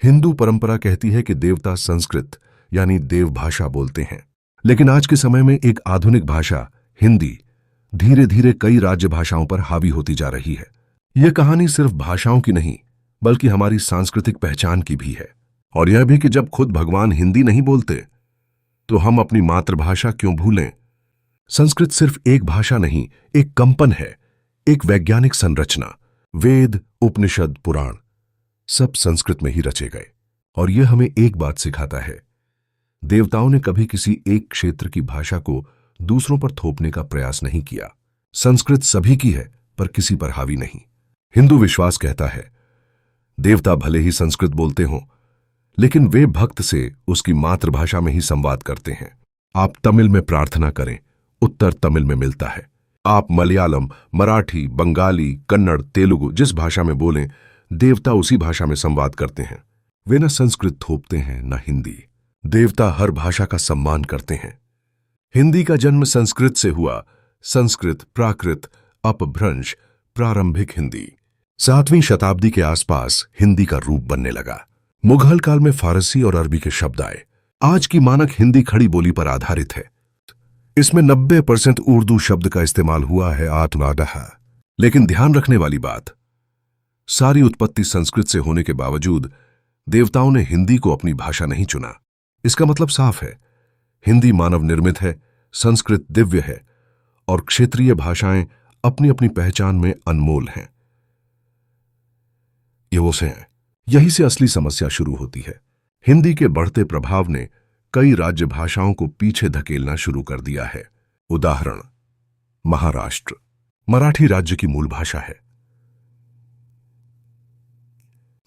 हिंदू परंपरा कहती है कि देवता संस्कृत यानी देव भाषा बोलते हैं, लेकिन आज के समय में एक आधुनिक भाषा हिंदी धीरे धीरे कई राज्य भाषाओं पर हावी होती जा रही है। यह कहानी सिर्फ भाषाओं की नहीं बल्कि हमारी सांस्कृतिक पहचान की भी है, और यह भी कि जब खुद भगवान हिंदी नहीं बोलते तो हम अपनी मातृभाषा क्यों भूलें। संस्कृत सिर्फ एक भाषा नहीं, एक कंपन है, एक वैज्ञानिक संरचना। वेद, उपनिषद, पुराण सब संस्कृत में ही रचे गए, और यह हमें एक बात सिखाता है, देवताओं ने कभी किसी एक क्षेत्र की भाषा को दूसरों पर थोपने का प्रयास नहीं किया। संस्कृत सभी की है पर किसी पर हावी नहीं। हिंदू विश्वास कहता है देवता भले ही संस्कृत बोलते हों, लेकिन वे भक्त से उसकी मातृभाषा में ही संवाद करते हैं। आप तमिल में प्रार्थना करें, उत्तर तमिल में मिलता है। आप मलयालम, मराठी, बंगाली, कन्नड़, तेलुगु जिस भाषा में बोलें, देवता उसी भाषा में संवाद करते हैं। वे न संस्कृत थोपते हैं न हिंदी। देवता हर भाषा का सम्मान करते हैं। हिंदी का जन्म संस्कृत से हुआ। संस्कृत, प्राकृत, अपभ्रंश, प्रारंभिक हिंदी। 7वीं शताब्दी के आसपास हिंदी का रूप बनने लगा। मुगल काल में फारसी और अरबी के शब्द आए। आज की मानक हिंदी खड़ी बोली पर आधारित है। इसमें 90% उर्दू शब्द का इस्तेमाल हुआ है, 8-9। लेकिन ध्यान रखने वाली बात, सारी उत्पत्ति संस्कृत से होने के बावजूद देवताओं ने हिंदी को अपनी भाषा नहीं चुना। इसका मतलब साफ है, हिंदी मानव निर्मित है, संस्कृत दिव्य है, और क्षेत्रीय भाषाएं अपनी अपनी पहचान में अनमोल हैं। ये वो से हैं। यही से असली समस्या शुरू होती है। हिंदी के बढ़ते प्रभाव ने कई राज्य भाषाओं को पीछे धकेलना शुरू कर दिया है। उदाहरण, महाराष्ट्र। मराठी राज्य की मूल भाषा है,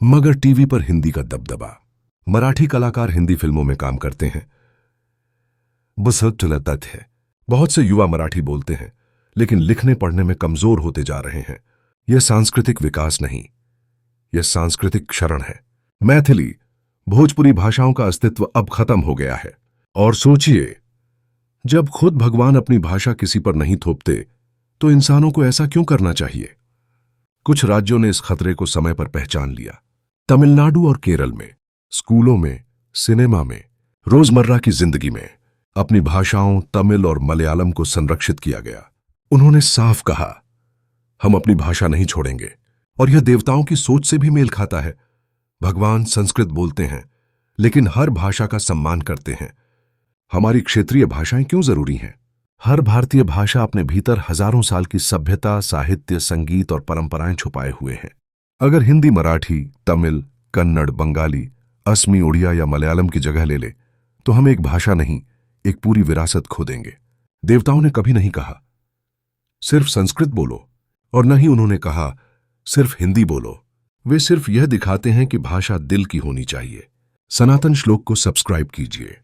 मगर टीवी पर हिंदी का दबदबा। मराठी कलाकार हिंदी फिल्मों में काम करते हैं। तथ्य है, बहुत से युवा मराठी बोलते हैं, लेकिन लिखने पढ़ने में कमजोर होते जा रहे हैं। यह सांस्कृतिक विकास नहीं, यह सांस्कृतिक क्षरण है। मैथिली, भोजपुरी भाषाओं का अस्तित्व अब खत्म हो गया है। और सोचिए, जब खुद भगवान अपनी भाषा किसी पर नहीं थोपते तो इंसानों को ऐसा क्यों करना चाहिए। कुछ राज्यों ने इस खतरे को समय पर पहचान लिया। तमिलनाडु और केरल में स्कूलों में, सिनेमा में, रोजमर्रा की जिंदगी में अपनी भाषाओं तमिल और मलयालम को संरक्षित किया गया। उन्होंने साफ कहा, हम अपनी भाषा नहीं छोड़ेंगे। और यह देवताओं की सोच से भी मेल खाता है। भगवान संस्कृत बोलते हैं, लेकिन हर भाषा का सम्मान करते हैं। हमारी क्षेत्रीय भाषाएं क्यों जरूरी हैं? हर भारतीय भाषा अपने भीतर हजारों साल की सभ्यता, साहित्य, संगीत और परंपराएं छुपाए हुए हैं। अगर हिंदी मराठी, तमिल, कन्नड़, बंगाली, असमी, उड़िया या मलयालम की जगह ले ले तो हम एक भाषा नहीं, एक पूरी विरासत खो देंगे। देवताओं ने कभी नहीं कहा सिर्फ संस्कृत बोलो, और न ही उन्होंने कहा सिर्फ हिंदी बोलो। वे सिर्फ यह दिखाते हैं कि भाषा दिल की होनी चाहिए। सनातन श्लोक को सब्सक्राइब कीजिए।